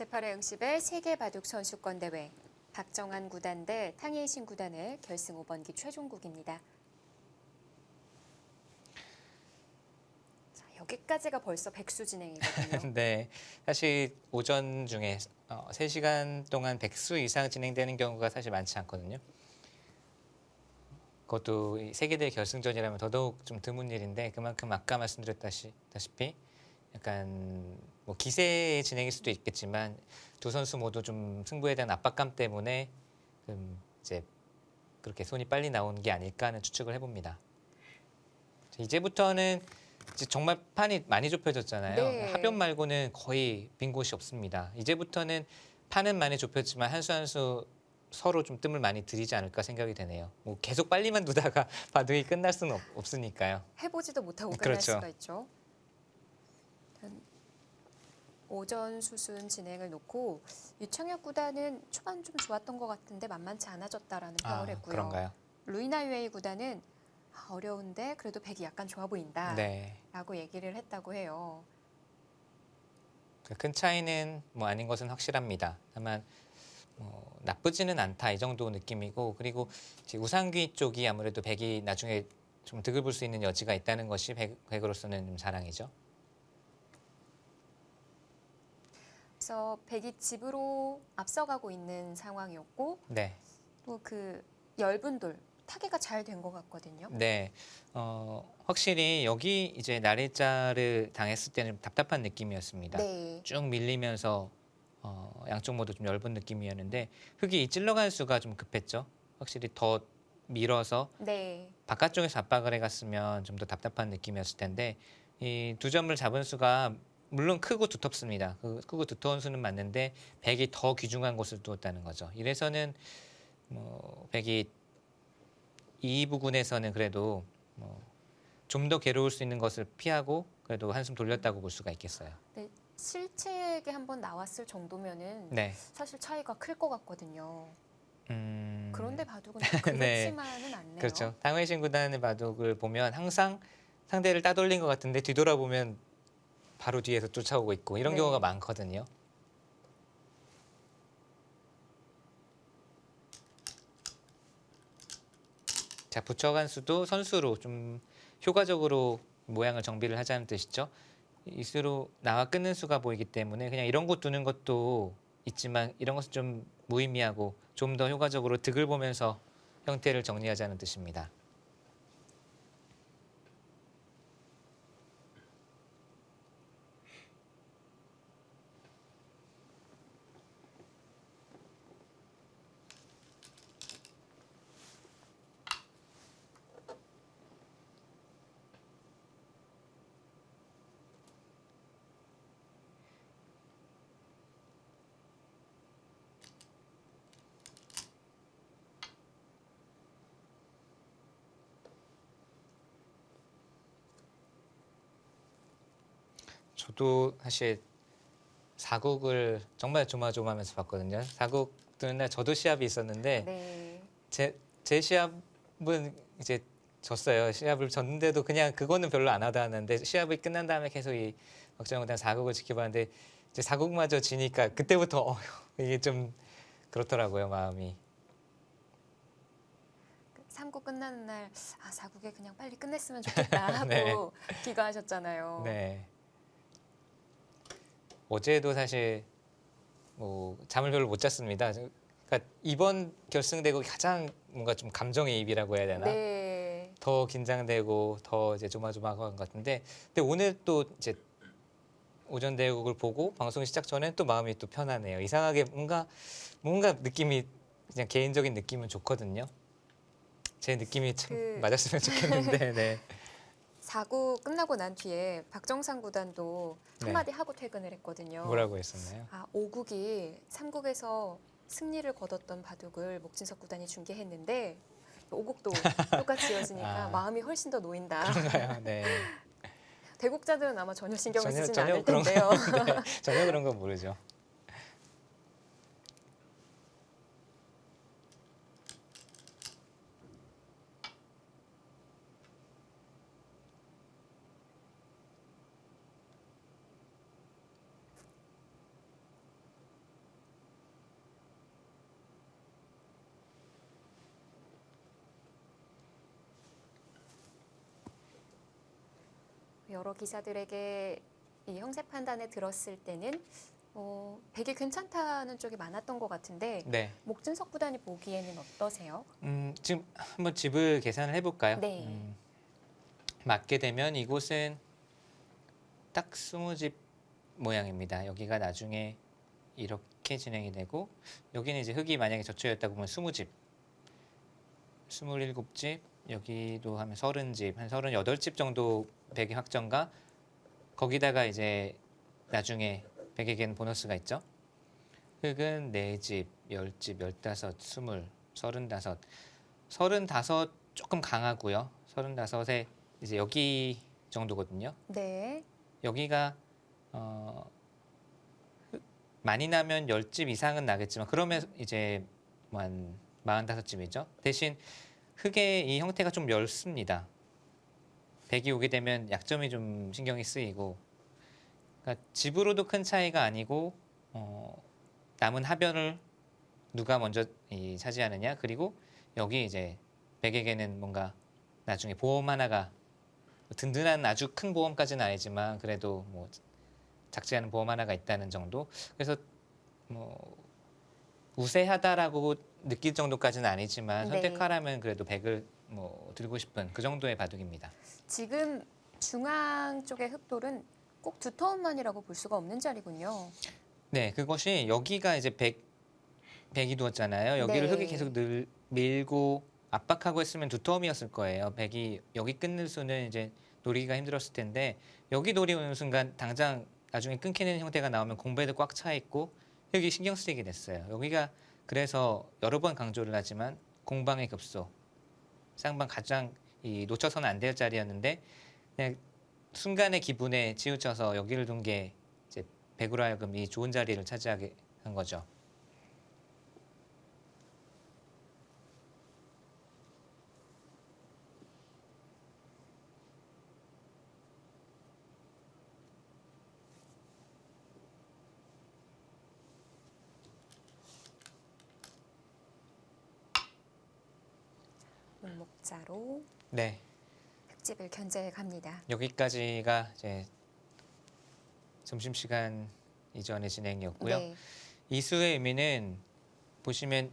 제8회 응시벨 세계 바둑 선수권 대회 박정한 구단 대 탕예신 구단의 결승 5번기 최종국입니다. 자, 여기까지가 벌써 백수 진행이거든요. 네, 사실 오전 중에 3시간 동안 백수 이상 진행되는 경우가 사실 많지 않거든요. 그것도 이 세계대회 결승전이라면 더더욱 좀 드문 일인데 그만큼 아까 말씀드렸다시피 약간 뭐 기세의 진행일 수도 있겠지만 두 선수 모두 좀 승부에 대한 압박감 때문에 이제 그렇게 손이 빨리 나오는 게 아닐까 하는 추측을 해봅니다. 이제부터는 이제 정말 판이 많이 좁혀졌잖아요. 네. 하변 말고는 거의 빈 곳이 없습니다. 이제부터는 판은 많이 좁혔지만 한 수 한 수 서로 좀 뜸을 많이 들이지 않을까 생각이 되네요. 뭐 계속 빨리만 두다가 바둑이 끝날 수는 없으니까요. 해보지도 못하고 끝날 그렇죠. 수가 있죠. 오전 수순 진행을 놓고 유창혁 구단은 초반 좀 좋았던 것 같은데 만만치 않아졌다라는 평을 했고요. 그런가요? 루이나유에이 구단은 어려운데 그래도 백이 약간 좋아 보인다 네. 라고 얘기를 했다고 해요. 큰 차이는 뭐 아닌 것은 확실합니다. 다만 나쁘지는 않다 이 정도 느낌이고, 그리고 이제 우상귀 쪽이 아무래도 백이 나중에 좀 득을 볼 수 있는 여지가 있다는 것이 백으로서는 좀 자랑이죠. 그래서 백이 집으로 앞서가고 있는 상황이었고 네. 또 그 엷은 돌 타개가 잘 된 것 같거든요. 네, 확실히 여기 이제 나래자를 당했을 때는 답답한 느낌이었습니다. 네. 쭉 밀리면서 양쪽 모두 좀 엷은 느낌이었는데 흙이 찔러갈 수가 좀 급했죠. 확실히 더 밀어서 네. 바깥쪽에서 압박을 해갔으면 좀 더 답답한 느낌이었을 텐데 이 두 점을 잡은 수가 물론 크고 두텁습니다. 그 크고 두터운 수는 맞는데 백이 더 귀중한 곳을 두었다는 거죠. 이래서는 백이 이 부분에서는 그래도 좀 더 괴로울 수 있는 것을 피하고 그래도 한숨 돌렸다고 볼 수가 있겠어요. 네. 실책에 한번 나왔을 정도면은 네. 사실 차이가 클 것 같거든요. 그런데 바둑은 네. 그렇지만은 않네요. 그렇죠. 탕웨이신 구단의 바둑을 보면 항상 상대를 따돌린 것 같은데 뒤돌아보면 바로 뒤에서 쫓아오고 있고 이런 네. 경우가 많거든요. 자, 붙여간 수도 선수로 좀 효과적으로 모양을 정비를 하자는 뜻이죠. 이 수로 나와 끊는 수가 보이기 때문에 그냥 이런 곳 두는 것도 있지만 이런 것은 좀 무의미하고 좀 더 효과적으로 득을 보면서 형태를 정리하자는 뜻입니다. 저도 사실 사국을 정말 조마조마하면서 봤거든요. 사국 뜨는 날 저도 시합이 있었는데 네. 제 시합은 이제 졌어요. 시합을 졌는데도 그냥 그거는 별로 안 하다 하는데 시합이 끝난 다음에 계속 이 박정현 구단 사국을 지켜봤는데 이제 사국마저 지니까 그때부터 이게 좀 그렇더라고요, 마음이. 3국 끝나는 날 아, 4국에 그냥 빨리 끝냈으면 좋겠다 하고 네. 귀가하셨잖아요. 네. 어제도 사실 뭐 잠을 별로 못 잤습니다. 그러니까 이번 결승되고 가장 뭔가 좀 감정이입이라고 해야 되나? 네. 더 긴장되고 더 이제 조마조마한 것 같은데, 근데 오늘 또 이제 오전 대국을 보고 방송 시작 전에 또 마음이 또 편하네요. 이상하게 뭔가 느낌이 그냥 개인적인 느낌은 좋거든요. 제 느낌이 참 맞았으면 좋겠는데, 네. 4국 끝나고 난 뒤에 박정상 구단도 네. 한마디 하고 퇴근을 했거든요. 뭐라고 했었나요? 아, 5국이 3국에서 승리를 거뒀던 바둑을 목진석 구단이 중계했는데 5국도 똑같이 이어지니까 아. 마음이 훨씬 더 놓인다. 그런가요? 네. 대국자들은 아마 전혀 신경을 쓰지는 전혀 않을 그런 텐데요. 네, 전혀 그런 건 모르죠. 여러 기사들에게 이 형세 판단을 들었을 때는 백이 괜찮다는 쪽이 많았던 것 같은데 네. 목진석 구단이 보기에는 어떠세요? 지금 한번 집을 계산을 해볼까요? 네. 맞게 되면 이곳은 딱 20집 모양입니다. 여기가 나중에 이렇게 진행이 되고 여기는 이제 흙이 만약에 젖혀였다고 보면 20집, 27집, 여기도 하면 30집, 한 38집 정도 백의 확정과 거기다가 이제 나중에 백에게는 보너스가 있죠. 흙은 4집, 10집, 15, 20, 35, 35 조금 강하고요. 35에 이제 여기 정도거든요. 네. 여기가 많이 나면 10집 이상은 나겠지만 그러면 이제 한 45집이죠. 대신 흙의 이 형태가 좀 엷습니다. 백이 오게 되면 약점이 좀 신경이 쓰이고 그러니까 집으로도 큰 차이가 아니고 남은 하변을 누가 먼저 차지하느냐 그리고 여기 이제 백에게는 뭔가 나중에 보험 하나가 든든한 아주 큰 보험까지는 아니지만 그래도 뭐 작지 않은 보험 하나가 있다는 정도. 그래서 뭐 우세하다라고 느낄 정도까지는 아니지만 네. 선택하라면 그래도 백을 뭐 들고 싶은 그 정도의 바둑입니다. 지금 중앙 쪽의 흑돌은 꼭 두터운만이라고 볼 수가 없는 자리군요. 네, 그것이 여기가 이제 백이 두었잖아요. 여기를 네. 흙이 계속 밀고 압박하고 했으면 두터움이었을 거예요. 백이 여기 끊는 수는 이제 노리기가 힘들었을 텐데 여기 노리는 순간 당장 나중에 끊기는 형태가 나오면 공배도 꽉 차 있고 흙이 신경 쓰이게 됐어요. 여기가 그래서 여러 번 강조를 하지만 공방의 급소, 쌍방 가장 놓쳐서는 안 될 자리였는데 그냥 순간의 기분에 치우쳐서 여기를 둔 게 이제 백으로 하여금 이 좋은 자리를 차지하게 한 거죠. 목목자로 네, 흑집을 견제해 갑니다. 여기까지가 이제 점심시간 이전의 진행이었고요. 네. 이 수의 의미는 보시면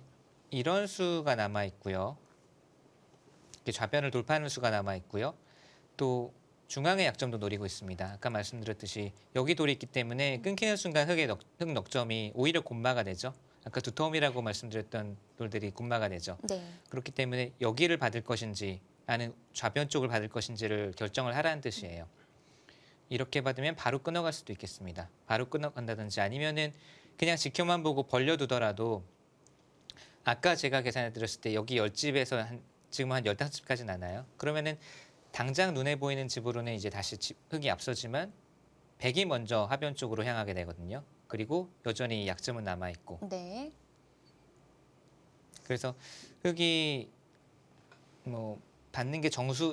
이런 수가 남아 있고요. 이렇게 좌변을 돌파하는 수가 남아 있고요. 또 중앙의 약점도 노리고 있습니다. 아까 말씀드렸듯이 여기 돌이 있기 때문에 끊기는 순간 흙 넉점이 오히려 곤마가 되죠. 아까 두터움이라고 말씀드렸던 돌들이 곤마가 되죠. 네. 그렇기 때문에 여기를 받을 것인지 아니면 좌변 쪽을 받을 것인지를 결정을 하라는 뜻이에요. 이렇게 받으면 바로 끊어갈 수도 있겠습니다. 바로 끊어간다든지 아니면은 그냥 지켜만 보고 벌려두더라도 아까 제가 계산해 드렸을 때 여기 10집에서 지금 한 15집까지 나나요? 그러면은 당장 눈에 보이는 집으로는 이제 다시 흙이 앞서지만 백이 먼저 하변 쪽으로 향하게 되거든요. 그리고 여전히 약점은 남아 있고. 네. 그래서 흙이 뭐 받는 게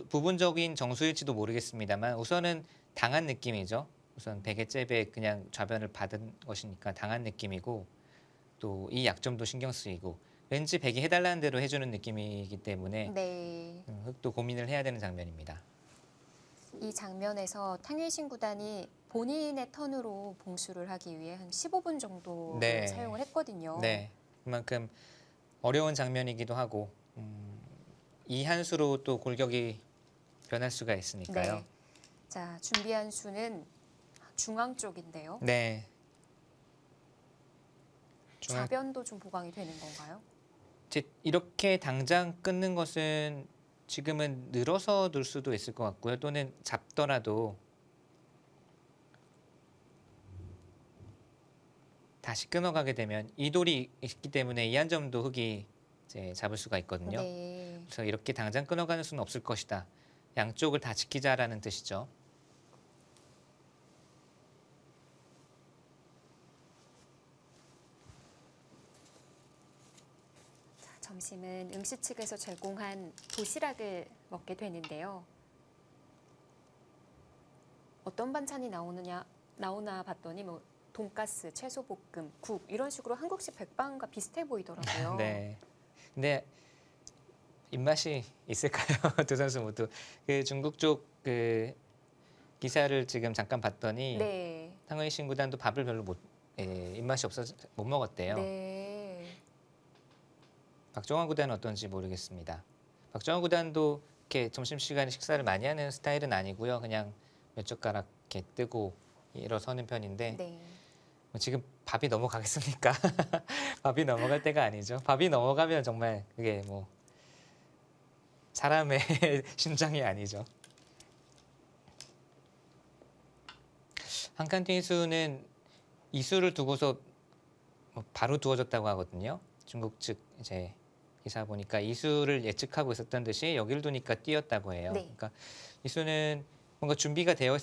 부분적인 정수일지도 모르겠습니다만 우선은 당한 느낌이죠. 우선 백의 잽에 그냥 좌변을 받은 것이니까 당한 느낌이고 또 이 약점도 신경 쓰이고 왠지 백이 해달라는 대로 해주는 느낌이기 때문에 네. 흙도 고민을 해야 되는 장면입니다. 이 장면에서 탕일신 구단이 본인의 턴으로 봉수를 하기 위해 한 15분 정도 네. 사용을 했거든요. 네, 그만큼 어려운 장면이기도 하고 이 한 수로 또 골격이 변할 수가 있으니까요. 네. 자, 준비한 수는 중앙 쪽인데요. 네. 중앙 좌변도 좀 보강이 되는 건가요? 이렇게 당장 끊는 것은 지금은 늘어서 둘 수도 있을 것 같고요. 또는 잡더라도 다시 끊어가게 되면 이 돌이 있기 때문에 이 한 점도 흙이 이제 잡을 수가 있거든요. 네. 그래서 이렇게 당장 끊어가는 수는 없을 것이다. 양쪽을 다 지키자라는 뜻이죠. 자, 점심은 응시 측에서 제공한 도시락을 먹게 되는데요. 어떤 반찬이 나오나 봤더니 뭐 돈가스, 채소볶음, 국 이런 식으로 한국식 백반과 비슷해 보이더라고요. 네. 근데 입맛이 있을까요? 두 선수 모두 그 중국 쪽 그 기사를 지금 잠깐 봤더니 네. 탕웨이신 구단도 밥을 별로 입맛이 없어서 못 먹었대요. 네. 박정환 구단은 어떤지 모르겠습니다. 박정환 구단도 이렇게 점심시간에 식사를 많이 하는 스타일은 아니고요. 그냥 몇 젓가락 이렇게 뜨고 일어서는 편인데 네. 뭐 지금 밥이 넘어가겠습니까? 밥이 넘어갈 때가 아니죠. 밥이 넘어가면 정말 그게 뭐 사람의 심장이 아니죠. 한칸 띵수는 이수를 두고서 뭐 바로 두어졌다고 하거든요. 중국 측 이제 기사 보니까 이수를 예측하고 있었던 듯이 여길 두니까 뛰었다고 해요. 네. 그러니까 이수는 뭔가 준비가 되어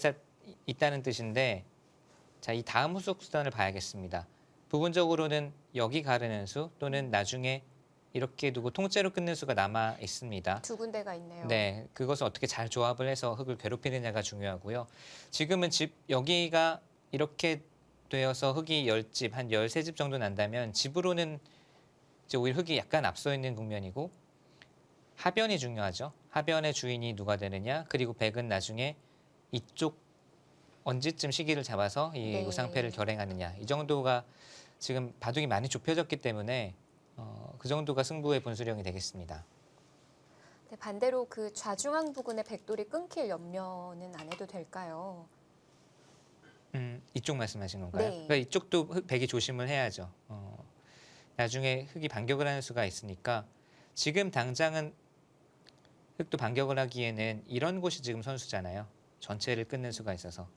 있다는 뜻인데, 자, 이 다음 후속 수단을 봐야겠습니다. 부분적으로는 여기 가르는 수 또는 나중에 이렇게 두고 통째로 끊는 수가 남아 있습니다. 두 군데가 있네요. 네, 그것을 어떻게 잘 조합을 해서 흙을 괴롭히느냐가 중요하고요. 지금은 집 여기가 이렇게 되어서 흙이 10집, 한 13집 정도 난다면 집으로는 이제 오히려 흙이 약간 앞서 있는 국면이고, 하변이 중요하죠. 하변의 주인이 누가 되느냐, 그리고 백은 나중에 이쪽 언제쯤 시기를 잡아서 이 네. 우상패를 결행하느냐, 이 정도가 지금 바둑이 많이 좁혀졌기 때문에 그 정도가 승부의 분수령이 되겠습니다. 네, 반대로 그 좌중앙 부근의 백돌이 끊길 염려는 안 해도 될까요? 이쪽 말씀하시는 건가요? 네. 그러니까 이쪽도 백이 조심을 해야죠. 나중에 흙이 반격을 하는 수가 있으니까 지금 당장은 흙도 반격을 하기에는 이런 곳이 지금 선수잖아요. 전체를 끊는 수가 있어서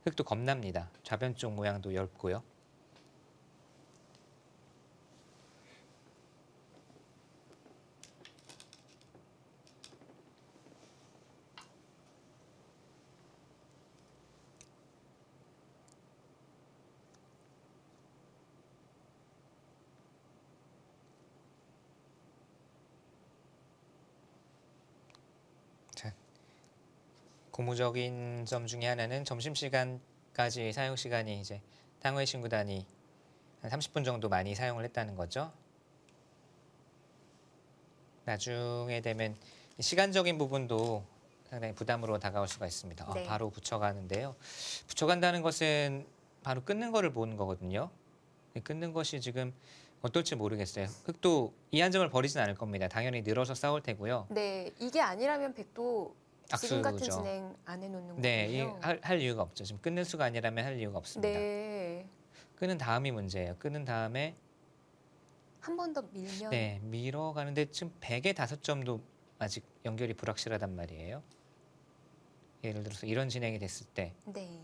흙도 겁납니다. 좌변 쪽 모양도 얇고요. 고무적인 점 중에 하나는 점심시간까지 사용 시간이 이제 탕웨이신 구단이 한 30분 정도 많이 사용을 했다는 거죠. 나중에 되면 시간적인 부분도 상당히 부담으로 다가올 수가 있습니다. 네. 바로 붙여가는데요. 붙여간다는 것은 바로 끊는 거를 보는 거거든요. 끊는 것이 지금 어떨지 모르겠어요. 흙도 이 한 점을 버리진 않을 겁니다. 당연히 늘어서 싸울 테고요. 네, 이게 아니라면 백도 지금 같은 악수죠. 진행 안 해놓는 네, 거군요. 할 이유가 없죠. 지금 끊는 수가 아니라면 할 이유가 없습니다. 네, 끄는 다음이 문제예요. 끄는 다음에 한 번 더 밀면 네, 밀어가는데 지금 100에 5점도 아직 연결이 불확실하단 말이에요. 예를 들어서 이런 진행이 됐을 때 네,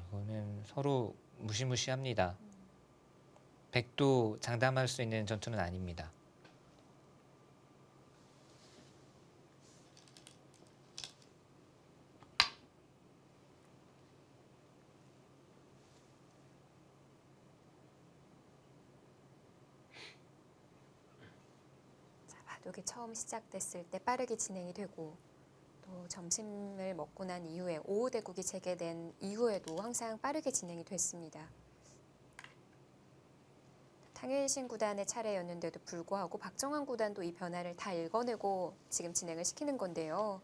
이거는 서로 무시무시합니다. 100도 장담할 수 있는 전투는 아닙니다. 자, 바둑이 처음 시작됐을 때 빠르게 진행이 되고 또 점심을 먹고 난 이후에 오후 대국이 재개된 이후에도 항상 빠르게 진행이 됐습니다. 탕웨이신 구단의 차례였는데도 불구하고 박정환 구단도 이 변화를 다 읽어내고 지금 진행을 시키는 건데요.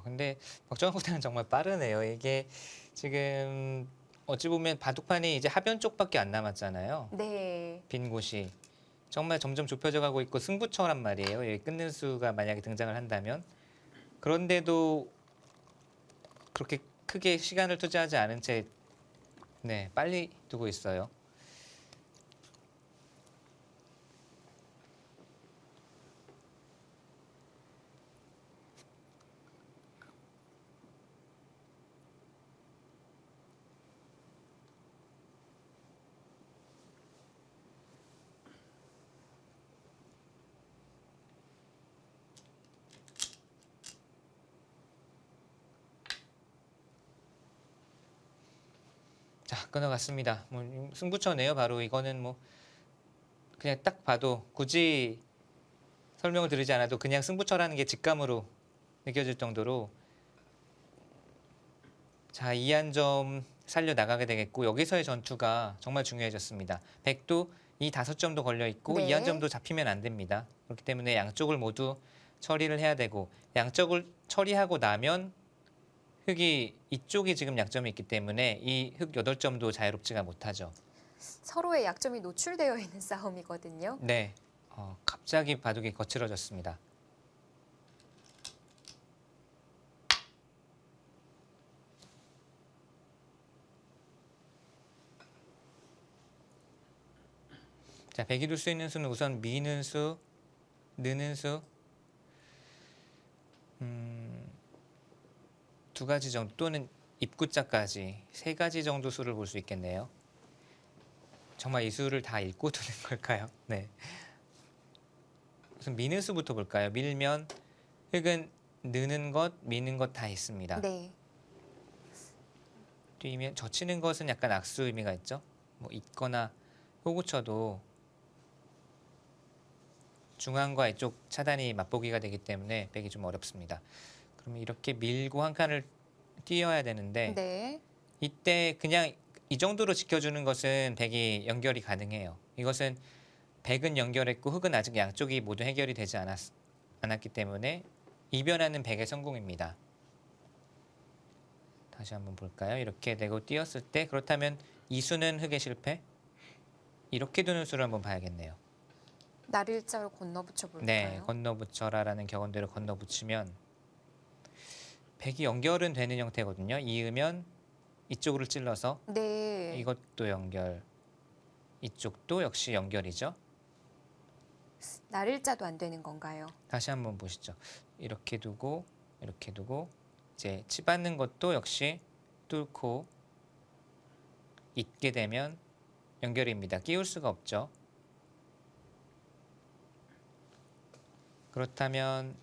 근데 박정환 구단은 정말 빠르네요. 이게 지금 어찌 보면 바둑판이 이제 하변 쪽밖에 안 남았잖아요. 네, 빈 곳이 정말 점점 좁혀져 가고 있고 승부처란 말이에요. 여기 끊는 수가 만약에 등장을 한다면, 그런데도 그렇게 크게 시간을 투자하지 않은 채 빨리 두고 있어요. 자, 끊어갔습니다. 뭐 승부처네요. 바로 이거는 뭐 그냥 딱 봐도 굳이 설명을 드리지 않아도 그냥 승부처라는 게 직감으로 느껴질 정도로, 자, 이 한 점 살려 나가게 되겠고 여기서의 전투가 정말 중요해졌습니다. 백도 이 5점도 걸려 있고 네. 이 한 점도 잡히면 안 됩니다. 그렇기 때문에 양쪽을 모두 처리를 해야 되고 양쪽을 처리하고 나면 흑이 이쪽이 지금 약점이 있기 때문에 이 흑 8점도 자유롭지가 못하죠. 서로의 약점이 노출되어 있는 싸움이거든요. 네, 갑자기 바둑이 거칠어졌습니다. 자, 백이 둘 수 있는 수는 우선 미는 수, 느는 수, 두 가지 정도 또는 입구자까지 3가지 정도 수를 볼 수 있겠네요. 정말 이 수를 다 읽고 두는 걸까요? 네. 우선 미는 수부터 볼까요? 밀면 흑은 느는 것, 미는 것 다 있습니다. 네. 뛰면 젖히는 것은 약간 악수 의미가 있죠. 뭐 있거나 호구쳐도 중앙과 이쪽 차단이 맞보기가 되기 때문에 백이 좀 어렵습니다. 그러면 이렇게 밀고 한 칸을 띄어야 되는데 네. 이때 그냥 이 정도로 지켜주는 것은 백이 연결이 가능해요. 이것은 백은 연결했고 흑은 아직 양쪽이 모두 해결이 되지 않았기 때문에 이변하는 백의 성공입니다. 다시 한번 볼까요? 이렇게 내고 띄었을 때 그렇다면 이 수는 흑의 실패? 이렇게 두는 수를 한번 봐야겠네요. 날일자로 건너붙여 볼까요? 네, 건너붙여라라는 격언대로 건너붙이면 백이 연결은 되는 형태거든요. 이으면 이쪽으로 찔러서 네. 이것도 연결, 이쪽도 역시 연결이죠. 날일자도 안 되는 건가요? 다시 한번 보시죠. 이렇게 두고 이제 치받는 것도 역시 뚫고 있게 되면 연결입니다. 끼울 수가 없죠. 그렇다면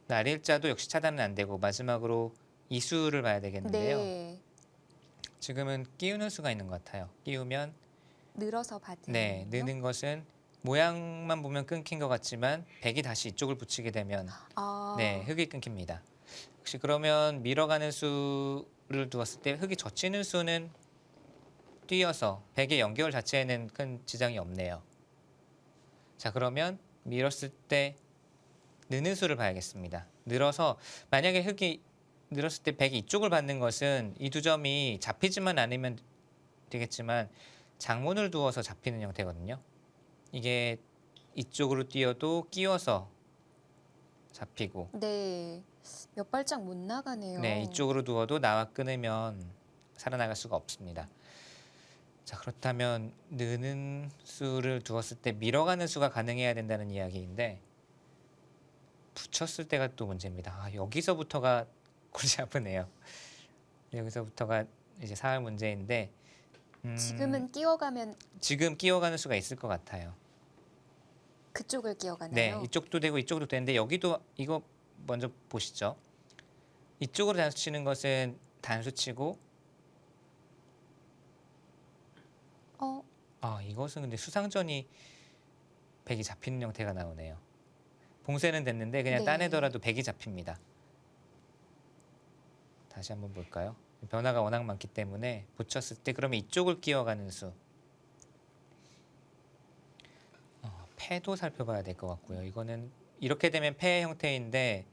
날일자도 역시 차단은 안 되고 마지막으로 이수를 봐야 되겠는데요. 네. 지금은 끼우는 수가 있는 것 같아요. 끼우면 늘어서 받은. 네, 느는 것은 모양만 보면 끊긴 것 같지만 백이 다시 이쪽을 붙이게 되면 아. 네, 흑이 끊깁니다. 혹시 그러면 밀어가는 수를 두었을 때 흑이 젖히는 수는 뛰어서 백의 연결 자체에는 큰 지장이 없네요. 자, 그러면 밀었을 때 느는 수를 봐야겠습니다. 늘어서 만약에 흑이 늘었을 때 백이 이쪽을 받는 것은 이 두 점이 잡히지만 않으면 되겠지만 장문을 두어서 잡히는 형태거든요. 이게 이쪽으로 뛰어도 끼워서 잡히고 네. 몇 발짝 못 나가네요. 네, 이쪽으로 두어도 나와 끊으면 살아나갈 수가 없습니다. 자, 그렇다면 느는 수를 두었을 때 밀어가는 수가 가능해야 된다는 이야기인데 붙였을 때가 또 문제입니다. 여기서부터가 골치 아프네요. 여기서부터가 이제 사활 문제인데 지금은 끼워가면 지금 끼워가는 수가 있을 것 같아요. 그쪽을 끼워가나요? 네, 이쪽도 되고 이쪽도 되는데 여기도 이거 먼저 보시죠. 이쪽으로 단수 치는 것은 단수치고 이것은 근데 수상전이 백이 잡히는 형태가 나오네요. 봉쇄는 됐는데 그냥 네. 따내더라도 백이 잡힙니다. 다시 한번 볼까요? 변화가 워낙 많기 때문에 붙였을 때 그러면 이쪽을 끼워가는 수. 패도 살펴봐야 될 것 같고요. 이거는 이렇게 되면 패의 형태인데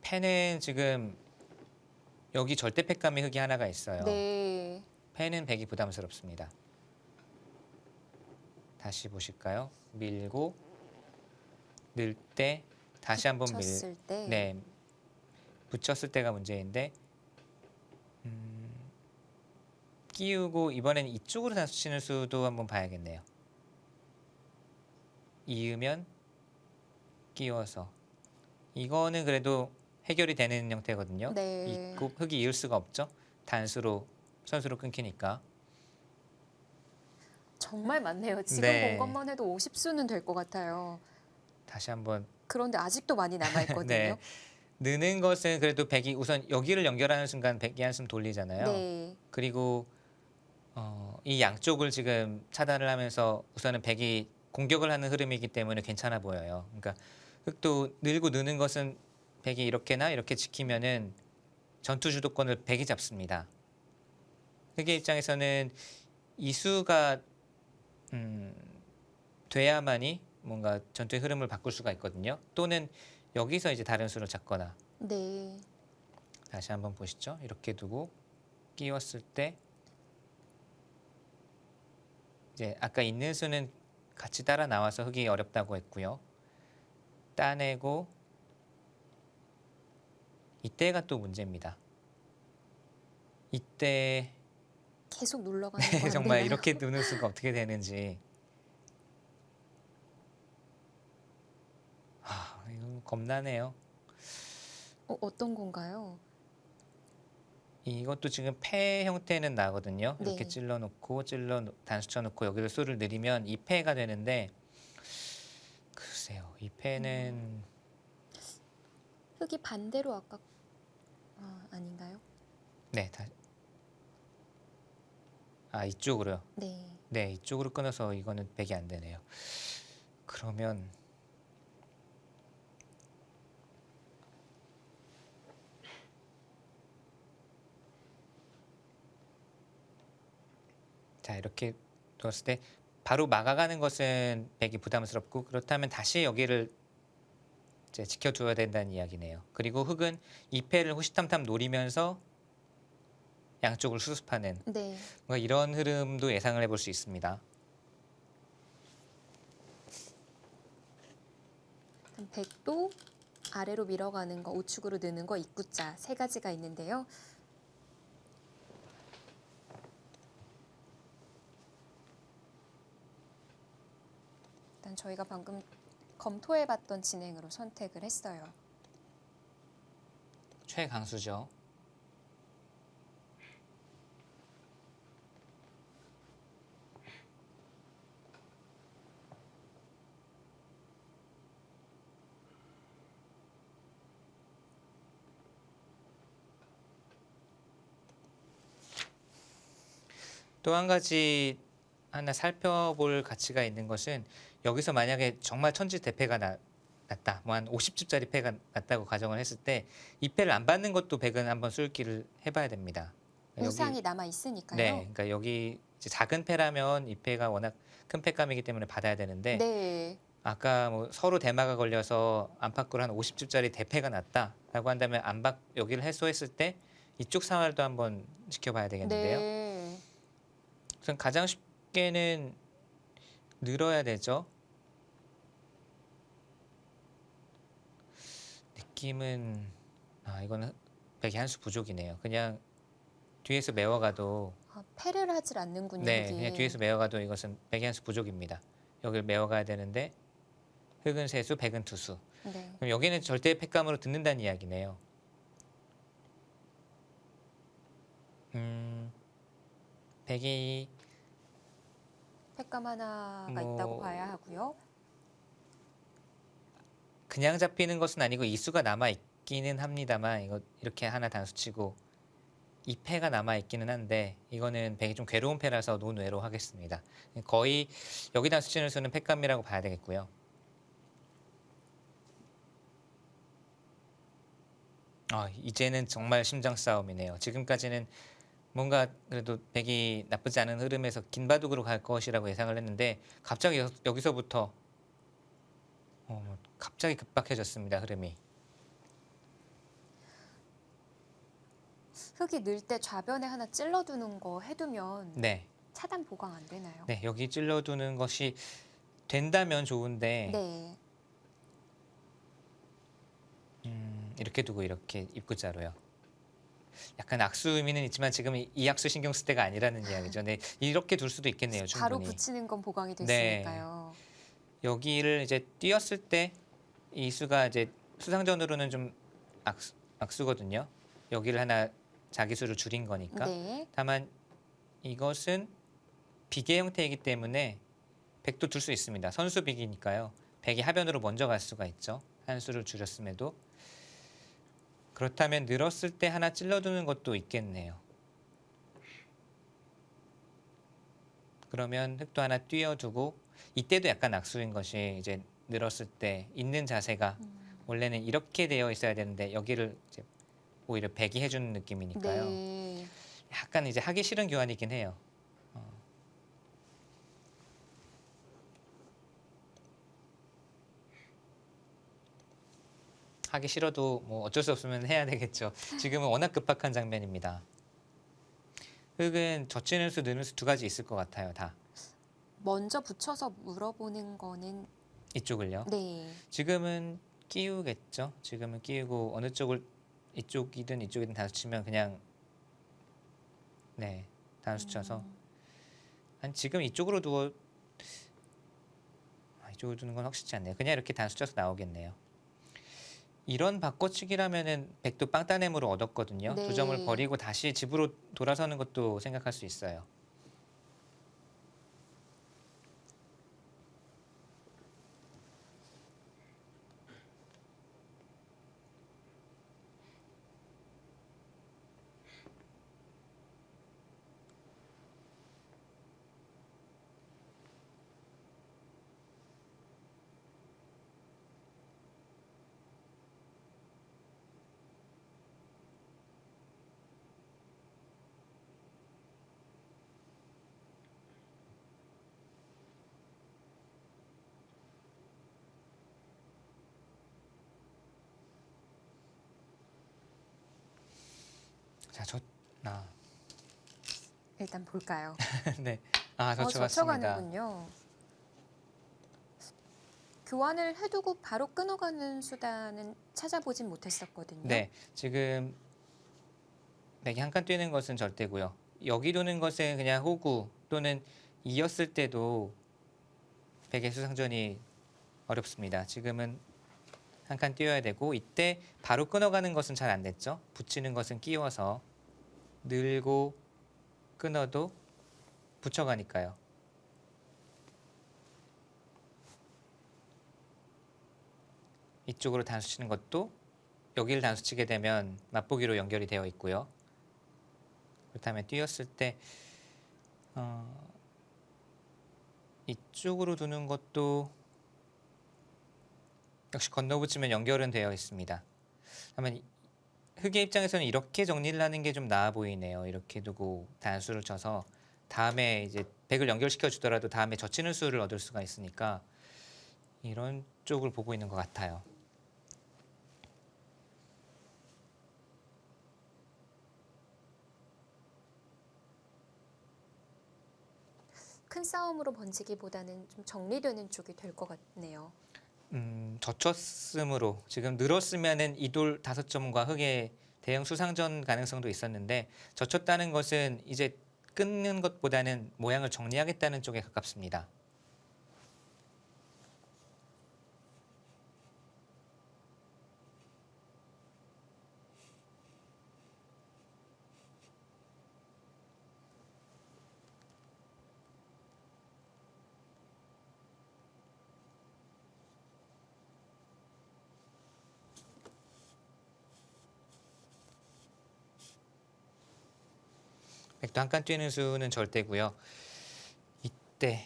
패는 지금 여기 절대패감의 흑이 하나가 있어요. 네. 패는 백이 부담스럽습니다. 다시 보실까요? 밀고 늘 때 다시 한번 붙였을 때. 네, 붙였을 때가 문제인데 끼우고 이번엔 이쪽으로 단수 치는 수도 한번 봐야겠네요. 이으면 끼워서 이거는 그래도 해결이 되는 형태거든요. 네. 있고 흑이 이을 수가 없죠. 단수로 선수로 끊기니까. 정말 많네요. 지금 네. 본 것만 해도 50수는 될 것 같아요. 다시 한번 그런데 아직도 많이 남아 있거든요. 네. 느는 것은 그래도 백이 우선 여기를 연결하는 순간 백이 한숨 돌리잖아요. 네. 그리고 이 양쪽을 지금 차단을 하면서 우선은 백이 공격을 하는 흐름이기 때문에 괜찮아 보여요. 그러니까 흑도 늘고 느는 것은 백이 이렇게나 이렇게 지키면은 전투 주도권을 백이 잡습니다. 흑의 입장에서는 이 수가 돼야만이 뭔가 전투의 흐름을 바꿀 수가 있거든요. 또는 여기서 이제 다른 수를 찾거나. 네. 다시 한번 보시죠. 이렇게 두고 끼웠을 때 이제 아까 있는 수는 같이 따라 나와서 흙이 어렵다고 했고요. 따내고 이때가 또 문제입니다. 이때 계속 눌러가는 거 안 정말 되나요? 이렇게 두는 수가 어떻게 되는지 이거 겁나네요. 어떤 건가요? 이것도 지금 패 형태는 나거든요. 이렇게 네. 찔러놓고 단수 쳐놓고 여기를 수를 늘리면 2패가 되는데 글쎄요. 2패는 흙이 반대로 아까 아닌가요? 네, 이쪽으로요. 네. 네, 이쪽으로 끊어서 이거는 100이 안 되네요. 그러면 자, 이렇게 두었을 때 바로 막아가는 것은 100이 부담스럽고 그렇다면 다시 여기를 이제 지켜줘야 된다는 이야기네요. 그리고 흙은 2패를 호시탐탐 노리면서 양쪽을 수습하는 네. 뭔가 이런 흐름도 예상을 해볼 수 있습니다. 그럼 100도 아래로 밀어가는 거, 우측으로 느는 거, 입구자 세 가지가 있는데요. 일단 저희가 방금 검토해봤던 진행으로 선택을 했어요. 최강수죠. 또 한 가지 하나 살펴볼 가치가 있는 것은 여기서 만약에 정말 천지대패가 났다. 뭐 한 50집짜리 패가 났다고 가정을 했을 때 이 패를 안 받는 것도 백은 한번 술기를 해봐야 됩니다. 우상이 남아 있으니까요. 네, 그러니까 여기 이제 작은 패라면 이 패가 워낙 큰 패감이기 때문에 받아야 되는데 네. 아까 뭐 서로 대마가 걸려서 안팎으로 한 50집짜리 대패가 났다라고 한다면 여기를 해소했을 때 이쪽 상황도 한번 지켜봐야 되겠는데요. 네. 우선 가장 쉽게는 늘어야 되죠. 느낌은 이거는 백이 한 수 부족이네요. 그냥 뒤에서 메워가도 패를 하질 않는군요. 네, 여기. 그냥 뒤에서 메워가도 이것은 백이 한 수 부족입니다. 여기를 메워가야 되는데 흑은 세 수, 백은 두 수. 네. 그럼 여기는 절대 패감으로 듣는다는 이야기네요. 백이 패감 하나가 뭐- 있다고 봐야 하고요. 그냥 잡히는 것은 아니고 이 수가 남아 있기는 합니다만 이거 이렇게 하나 단수치고 이 패가 남아 있기는 한데 이거는 백이 좀 괴로운 패라서 논외로 하겠습니다. 거의 여기 단수치는 수는 패감이라고 봐야 되겠고요. 이제는 정말 심장 싸움이네요. 지금까지는 뭔가 그래도 백이 나쁘지 않은 흐름에서 긴 바둑으로 갈 것이라고 예상을 했는데 갑자기 여기서부터 갑자기 급박해졌습니다. 흐름이. 흙이 늘 때 좌변에 하나 찔러두는 거 해두면 네, 차단 보강 안 되나요? 네 여기 찔러두는 것이 된다면 좋은데 네. 이렇게 두고 이렇게 입구자로요. 약간 악수 의미는 있지만 지금 이 악수 신경 쓸 때가 아니라는 이야기죠. 네, 이렇게 둘 수도 있겠네요. 바로 충분히. 붙이는 건 보강이 네. 됐으니까요. 여기를 이제 띄었을 때 이 수가 이제 수상전으로는 좀 악수거든요. 여기를 하나 자기 수를 줄인 거니까. 네. 다만 이것은 비계 형태이기 때문에 백도 둘 수 있습니다. 선수 비기니까요. 백이 하변으로 먼저 갈 수가 있죠. 한 수를 줄였음에도. 그렇다면 늘었을 때 하나 찔러두는 것도 있겠네요. 그러면 흙도 하나 띄워두고 이때도 약간 악수인 것이 이제 늘었을 때 있는 자세가 원래는 이렇게 되어 있어야 되는데 여기를 이제 오히려 백이 해주는 느낌이니까요. 네. 약간 이제 하기 싫은 교환이긴 해요. 하기 싫어도 뭐 어쩔 수 없으면 해야 되겠죠. 지금은 워낙 급박한 장면입니다. 흙은 젖히는 수, 느는 수 두 가지 있을 것 같아요. 다 먼저 붙여서 물어보는 거는 이쪽을요. 네. 지금은 끼우겠죠. 지금은 끼우고 어느 쪽을 이쪽이든 이쪽이든 단수 치면 그냥 네 단수 쳐서 한 지금 이쪽으로 두어 이쪽으로 두는 건 확실치 않네요. 그냥 이렇게 단수 쳐서 나오겠네요. 이런 바꿔치기라면은 백도 빵따냄으로 얻었거든요. 네. 두 점을 버리고 다시 집으로 돌아서는 것도 생각할 수 있어요. 자, 일단 볼까요? 네, 젖혀갔습니다. 젖혀가는군요. 교환을 해두고 바로 끊어가는 수단은 찾아보진 못했었거든요. 네, 지금 백이 한 칸 뛰는 것은 절대고요. 여기 도는 것은 그냥 호구 또는 이었을 때도 백의 수상전이 어렵습니다. 지금은 한 칸 뛰어야 되고 이때 바로 끊어가는 것은 잘 안 됐죠. 붙이는 것은 끼워서 늘고 끊어도 붙여가니까요. 이쪽으로 단수 치는 것도 여기를 단수 치게 되면 맛보기로 연결이 되어 있고요. 그렇다면 뛰었을 때 이쪽으로 두는 것도 역시 건너붙이면 연결은 되어 있습니다. 그러면 흑의 입장에서는 이렇게 정리를 하는 게 좀 나아 보이네요. 이렇게 두고 단수를 쳐서 다음에 이제 백을 연결시켜 주더라도 다음에 젖히는 수를 얻을 수가 있으니까 이런 쪽을 보고 있는 것 같아요. 큰 싸움으로 번지기보다는 좀 정리되는 쪽이 될 것 같네요. 젖혔으므로 지금 늘었으면은 이돌 5점과 흑의 대형 수상전 가능성도 있었는데 젖혔다는 것은 이제 끊는 것보다는 모양을 정리하겠다는 쪽에 가깝습니다. 백도 한 칸 뛰는 수는 절대고요. 이때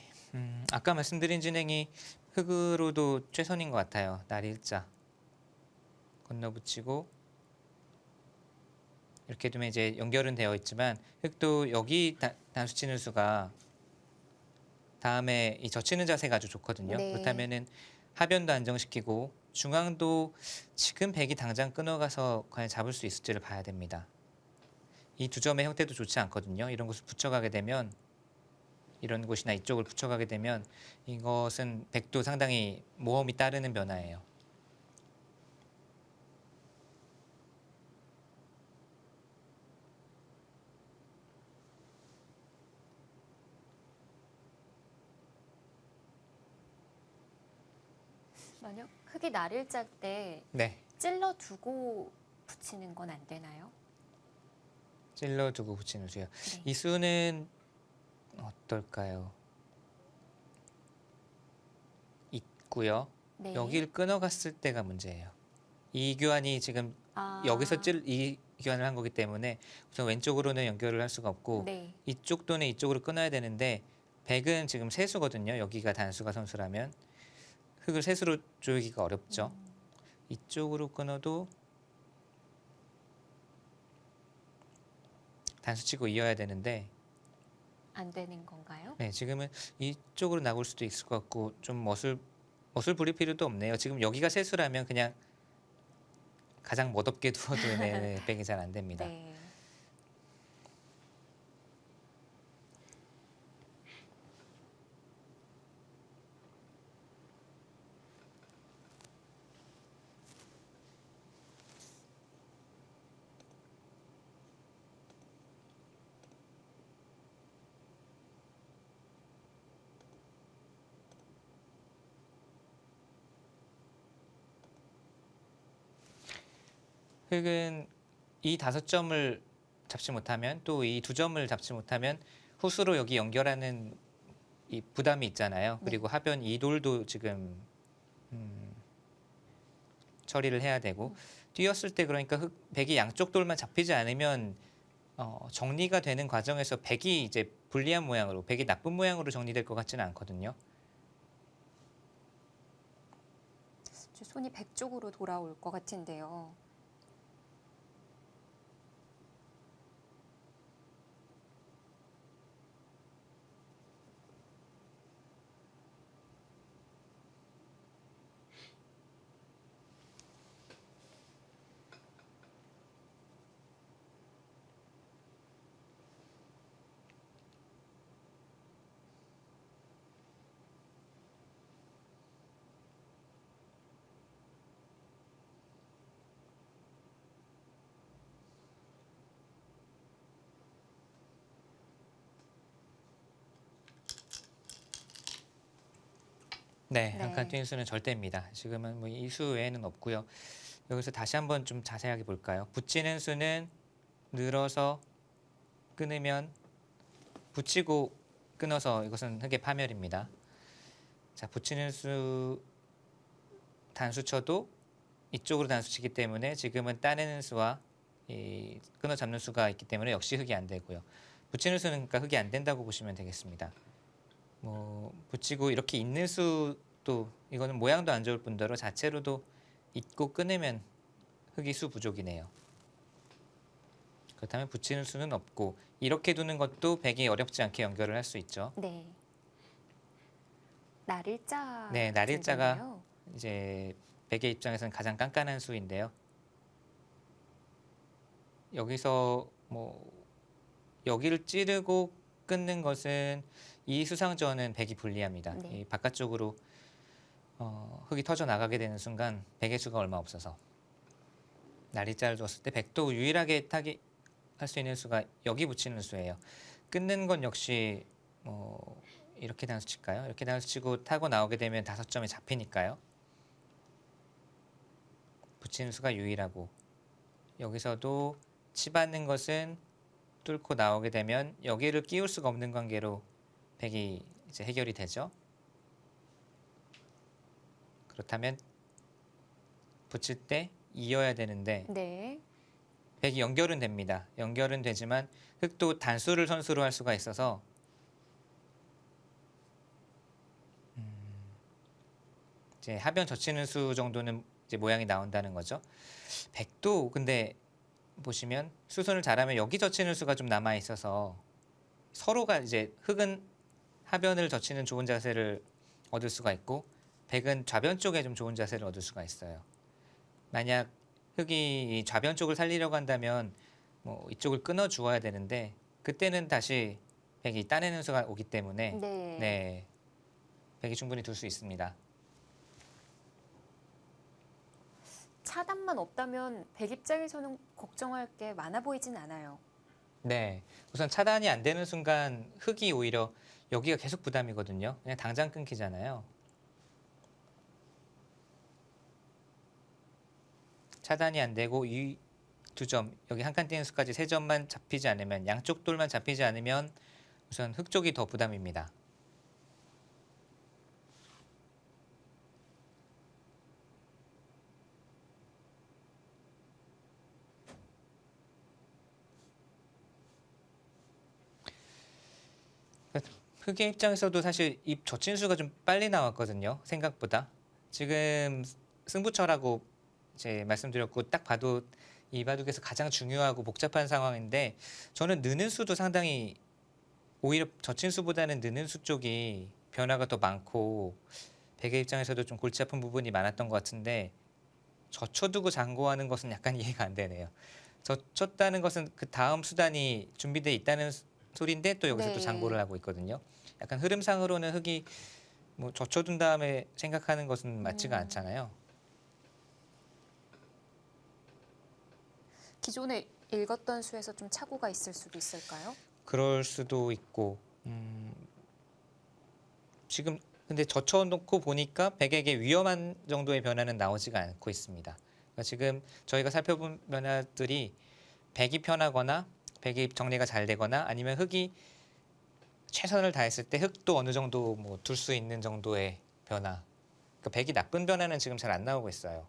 아까 말씀드린 진행이 흑으로도 최선인 것 같아요. 날 일자 건너붙이고 이렇게 두면 이제 연결은 되어 있지만 흑도 여기 단수 치는 수가 다음에 이 젖히는 자세가 아주 좋거든요. 네. 그렇다면은 하변도 안정시키고 중앙도 지금 백이 당장 끊어가서 과연 잡을 수 있을지를 봐야 됩니다. 이 두 점의 형태도 좋지 않거든요. 이런 곳을 붙여가게 되면 이런 곳이나 이쪽을 붙여가게 되면 이것은 백도 상당히 모험이 따르는 변화예요. 만약 흑이 날일자 때 네, 찔러 두고 붙이는 건 안 되나요? 찔러두고 붙이는 수요. 네. 이 수는 어떨까요? 있고요. 네. 여기를 끊어갔을 때가 문제예요. 이 교환이 지금 아, 여기서 이 교환을 한 거기 때문에 우선 왼쪽으로는 연결을 할 수가 없고 네. 이쪽 또는 이쪽으로 끊어야 되는데 백은 지금 세수거든요. 여기가 단수가 선수라면 흑을 세수로 조이기가 어렵죠. 이쪽으로 끊어도 단수 치고 이어야 되는데 안 되는 건가요? 네, 지금은 이쪽으로 나올 수도 있을 것 같고 좀 멋을 부릴 필요도 없네요. 지금 여기가 세수라면 그냥 가장 멋없게 두어도 네, 백이 잘 안 됩니다. 네. 흑은 이 5점을 잡지 못하면 또 이 2점을 잡지 못하면 후수로 여기 연결하는 이 부담이 있잖아요. 네. 그리고 하변 이 돌도 지금 처리를 해야 되고 뛰었을 때 그러니까 백이 양쪽 돌만 잡히지 않으면 정리가 되는 과정에서 백이 이제 불리한 모양으로 백이 나쁜 모양으로 정리될 것 같지는 않거든요. 손이 백 쪽으로 돌아올 것 같은데요. 네, 네. 한 칸 뛴 수는 절대입니다. 지금은 뭐 이 수 외에는 없고요. 여기서 다시 한번 좀 자세하게 볼까요? 붙이는 수는 늘어서 끊으면 붙이고 끊어서 이것은 흑의 파멸입니다. 자, 붙이는 수 단수 쳐도 이쪽으로 단수 치기 때문에 지금은 따내는 수와 이 끊어 잡는 수가 있기 때문에 역시 흑이 안 되고요. 붙이는 수는 그러니까 흑이 안 된다고 보시면 되겠습니다. 뭐 붙이고 이렇게 있는 수도 이거는 모양도 안 좋을 뿐더러 자체로도 있고 끊으면 흑이 수 부족이네요. 그렇다면 붙이는 수는 없고 이렇게 두는 것도 백이 어렵지 않게 연결을 할 수 있죠. 네. 날일자. 네, 날일자가 정도네요. 이제 백의 입장에서는 가장 깐깐한 수인데요. 여기서 뭐 여기를 찌르고 끊는 것은 이 수상전은 백이 불리합니다. 네. 이 바깥쪽으로 흑이 터져 나가게 되는 순간 백의 수가 얼마 없어서 날일자를 줬을 때 백도 유일하게 타기 할 수 있는 수가 여기 붙이는 수예요. 끊는 건 역시 이렇게 단수 칠까요? 이렇게 단수 치고 타고 나오게 되면 5점이 잡히니까요. 붙이는 수가 유일하고 여기서도 치받는 것은 뚫고 나오게 되면 여기를 끼울 수가 없는 관계로 백이 이제 해결이 되죠. 그렇다면 붙일 때 이어야 되는데 네. 백이 연결은 됩니다. 연결은 되지만 흑도 단수를 선수로 할 수가 있어서 이제 하변 젖히는 수 정도는 이제 모양이 나온다는 거죠. 백도 근데 보시면 수선을 잘하면 여기 젖히는 수가 좀 남아 있어서 서로가 이제 흑은 하변을 젖히는 좋은 자세를 얻을 수가 있고 백은 좌변 쪽에 좀 좋은 자세를 얻을 수가 있어요. 만약 흑이 이 좌변 쪽을 살리려고 한다면 뭐 이쪽을 끊어 주어야 되는데 그때는 다시 백이 따내는 수가 오기 때문에 네. 네, 백이 충분히 둘 수 있습니다. 차단만 없다면 백 입장에서는 걱정할 게 많아 보이진 않아요. 네, 우선 차단이 안 되는 순간 흑이 오히려 여기가 계속 부담이거든요. 그냥 당장 끊기잖아요. 차단이 안 되고 이 2점 여기 한 칸 띄는 수까지 3점만 잡히지 않으면 양쪽 돌만 잡히지 않으면 우선 흑 쪽이 더 부담입니다. 흑의 입장에서도 사실 입 젖힌수가 좀 빨리 나왔거든요. 생각보다. 지금 승부처라고 이제 말씀드렸고 딱 봐도 이 바둑에서 가장 중요하고 복잡한 상황인데 저는 느는 수도 상당히 오히려 젖힌 수보다는 느는 수 쪽이 변화가 더 많고 백의 입장에서도 좀 골치 아픈 부분이 많았던 것 같은데 젖혀두고 잔고하는 것은 약간 이해가 안 되네요. 젖혔다는 것은 그 다음 수단이 준비돼 있다는 소리인데 또 여기서 또 잔고를 네. 하고 있거든요. 약간 흐름상으로는 흙이 뭐 젖혀둔 다음에 생각하는 것은 맞지가 음, 않잖아요. 기존에 읽었던 수에서 좀 착오가 있을 수도 있을까요? 그럴 수도 있고 지금 근데 젖혀놓고 보니까 백에게 위험한 정도의 변화는 나오지가 않고 있습니다. 그러니까 지금 저희가 살펴본 변화들이 백이 편하거나 백이 정리가 잘 되거나 아니면 흙이 최선을 다했을 때 흙도 어느 정도 뭐 둘 수 있는 정도의 변화. 그러니까 백이 나쁜 변화는 지금 잘 안 나오고 있어요.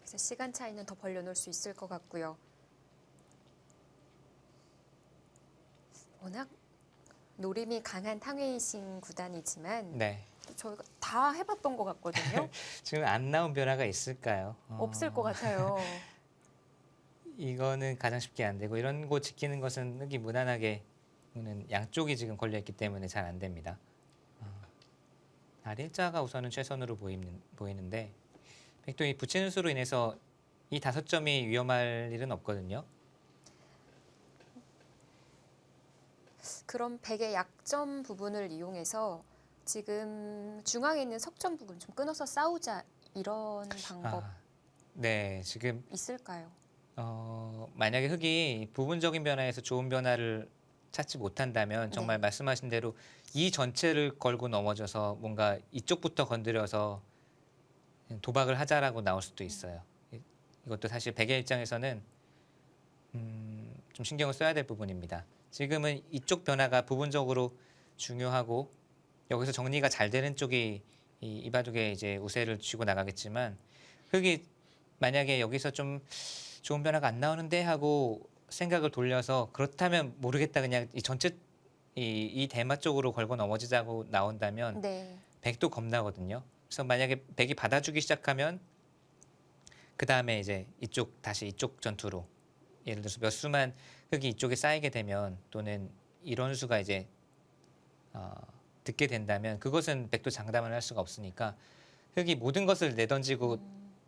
그래서 시간 차이는 더 벌려놓을 수 있을 것 같고요. 워낙 노림이 강한 탕웨이신 구단이지만 네. 또 저희가 다 해봤던 것 같거든요. 지금 안 나온 변화가 있을까요? 없을 것 같아요. 이거는 가장 쉽게 안 되고 이런 거 지키는 것은 흙이 무난하게 양쪽이 지금 걸려 있기 때문에 잘 안 됩니다. 날일자가 우선은 최선으로 보이는데 백도 이 붙이는 수로 인해서 이 5점이 위험할 일은 없거든요. 그럼 백의 약점 부분을 이용해서 지금 중앙에 있는 석점 부분 좀 끊어서 싸우자 이런 방법 네, 지금 있을까요? 만약에 흙이 부분적인 변화에서 좋은 변화를 찾지 못한다면 정말 네. 말씀하신 대로 이 전체를 걸고 넘어져서 뭔가 이쪽부터 건드려서 도박을 하자라고 나올 수도 있어요. 이것도 사실 백의 입장에서는 좀 신경을 써야 될 부분입니다. 지금은 이쪽 변화가 부분적으로 중요하고 여기서 정리가 잘 되는 쪽이 이 바둑에 이제 우세를 쥐고 나가겠지만 흙이 만약에 여기서 좀 좋은 변화가 안 나오는데 하고 생각을 돌려서 그렇다면 모르겠다 그냥 이 전체 이 대마 쪽으로 걸고 넘어지자고 나온다면 네. 백도 겁나거든요. 그래서 만약에 백이 받아주기 시작하면 그 다음에 이제 다시 이쪽 전투로 예를 들어서 몇 수만 흙이 이쪽에 쌓이게 되면 또는 이런 수가 이제 듣게 된다면 그것은 백도 장담을 할 수가 없으니까 흙이 모든 것을 내던지고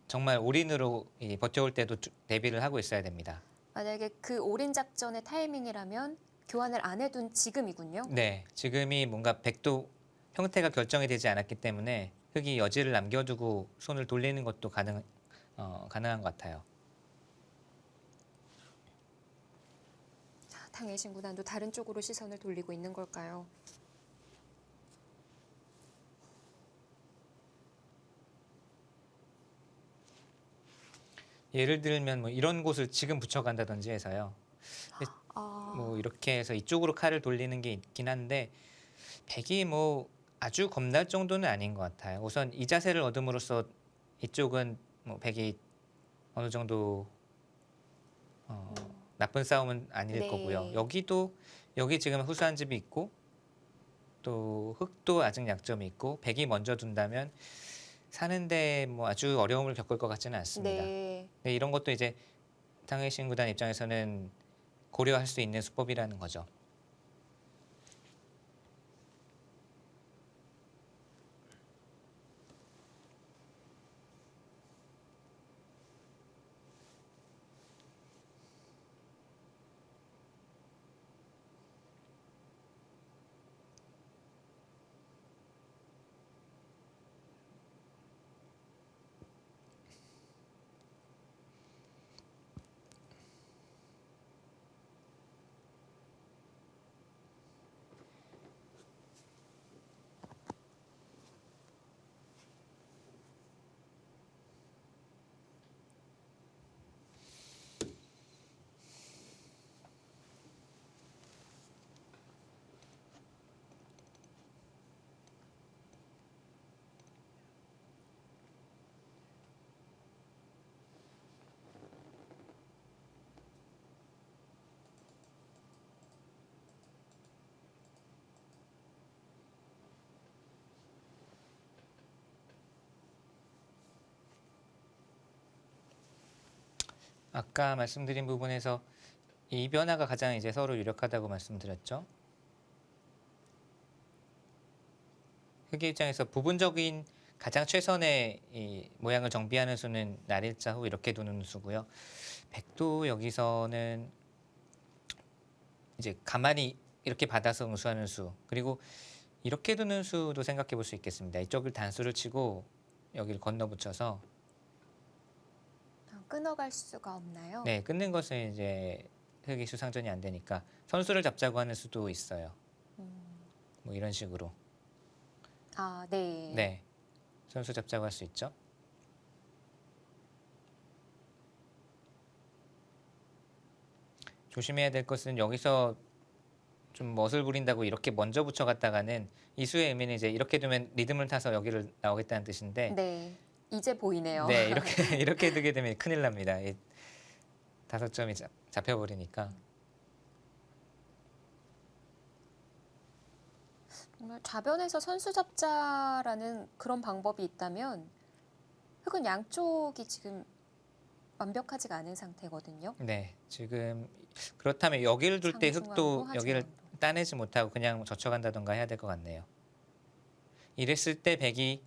정말 올인으로 버텨올 때도 대비를 하고 있어야 됩니다. 만약에 그 올인 작전의 타이밍이라면 교환을 안 해둔 지금이군요. 네, 지금이 뭔가 백도 형태가 결정이 되지 않았기 때문에 흙이 여지를 남겨두고 손을 돌리는 것도 가능한 것 같아요. 탕웨이신 구단도 다른 쪽으로 시선을 돌리고 있는 걸까요? 예를 들면 뭐 이런 곳을 지금 붙여간다든지 해서요. 아, 뭐 이렇게 해서 이쪽으로 칼을 돌리는 게 있긴 한데 백이 뭐 아주 겁날 정도는 아닌 것 같아요. 우선 이 자세를 얻음으로써 이쪽은 뭐 백이 어느 정도 나쁜 싸움은 아닐 네. 거고요. 여기 지금 후수한 집이 있고 또 흙도 아직 약점이 있고 백이 먼저 둔다면 사는데 뭐 아주 어려움을 겪을 것 같지는 않습니다. 네. 근데 이런 것도 이제 탕웨이신 구단 입장에서는 고려할 수 있는 수법이라는 거죠. 아까 말씀드린 부분에서 이 변화가 가장 이제 서로 유력하다고 말씀드렸죠. 흑의 입장에서 부분적인 가장 최선의 이 모양을 정비하는 수는 날일자 후 이렇게 두는 수고요. 백도 여기서는 이제 가만히 이렇게 받아서 응수하는 수, 그리고 이렇게 두는 수도 생각해 볼 수 있겠습니다. 이쪽을 단수를 치고 여기를 건너 붙여서 끊어갈 수가 없나요? 네, 끊는 것은 이제 흑이 수상전이 안 되니까 선수를 잡자고 하는 수도 있어요. 뭐 이런 식으로. 아, 네. 네, 선수 잡자고 할 수 있죠. 조심해야 될 것은 여기서 좀 멋을 부린다고 이렇게 먼저 붙여갔다가는 이 수의 의미는 이제 이렇게 두면 리듬을 타서 여기를 나오겠다는 뜻인데, 네. 이제 보이네요. 네, 이렇게 이렇게 두게 되면 큰일 납니다. 이 5점이 잡혀버리니까. 정말 좌변에서 선수 잡자라는 그런 방법이 있다면 흑은 양쪽이 지금 완벽하지가 않은 상태거든요. 네, 지금 그렇다면 여기를 둘 때 상중하고 흑도 여기를 하중하고. 따내지 못하고 그냥 젖혀간다던가 해야 될 것 같네요. 이랬을 때 백이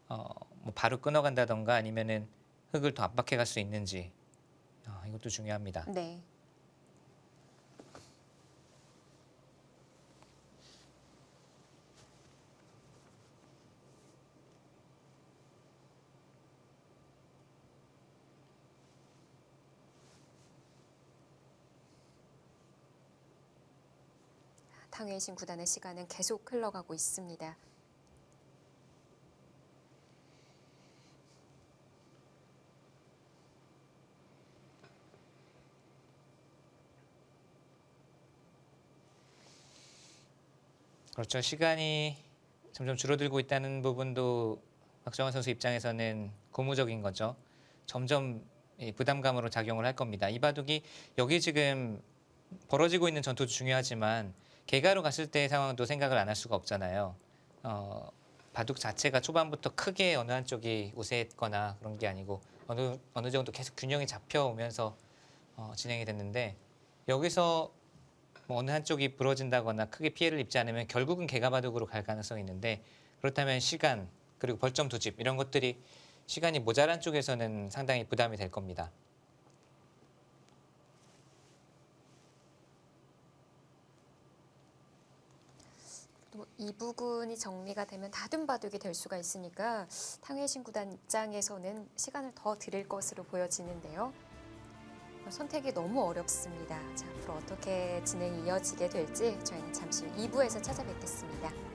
뭐 바로 끊어간다던가 아니면은 흑을 더 압박해 갈 수 있는지 이것도 중요합니다. 네. 탕웨이신 구단의 시간은 계속 흘러가고 있습니다. 그렇죠. 시간이 점점 줄어들고 있다는 부분도 박정환 선수 입장에서는 고무적인 거죠. 점점 이 부담감으로 작용을 할 겁니다. 이 바둑이 여기 지금 벌어지고 있는 전투도 중요하지만 개가로 갔을 때의 상황도 생각을 안 할 수가 없잖아요. 바둑 자체가 초반부터 크게 어느 한쪽이 우세했거나 그런 게 아니고 어느 정도 계속 균형이 잡혀오면서 진행이 됐는데, 여기서 뭐 어느 한쪽이 부러진다거나 크게 피해를 입지 않으면 결국은 개가 바둑으로 갈 가능성이 있는데, 그렇다면 시간 그리고 벌점 두집 이런 것들이 시간이 모자란 쪽에서는 상당히 부담이 될 겁니다. 또 이 부분이 정리가 되면 다듬 바둑이 될 수가 있으니까 탕웨이신 구단 입장에서는 시간을 더 드릴 것으로 보여지는데요. 선택이 너무 어렵습니다. 자, 앞으로 어떻게 진행이 이어지게 될지 저희는 잠시 후 2부에서 찾아뵙겠습니다.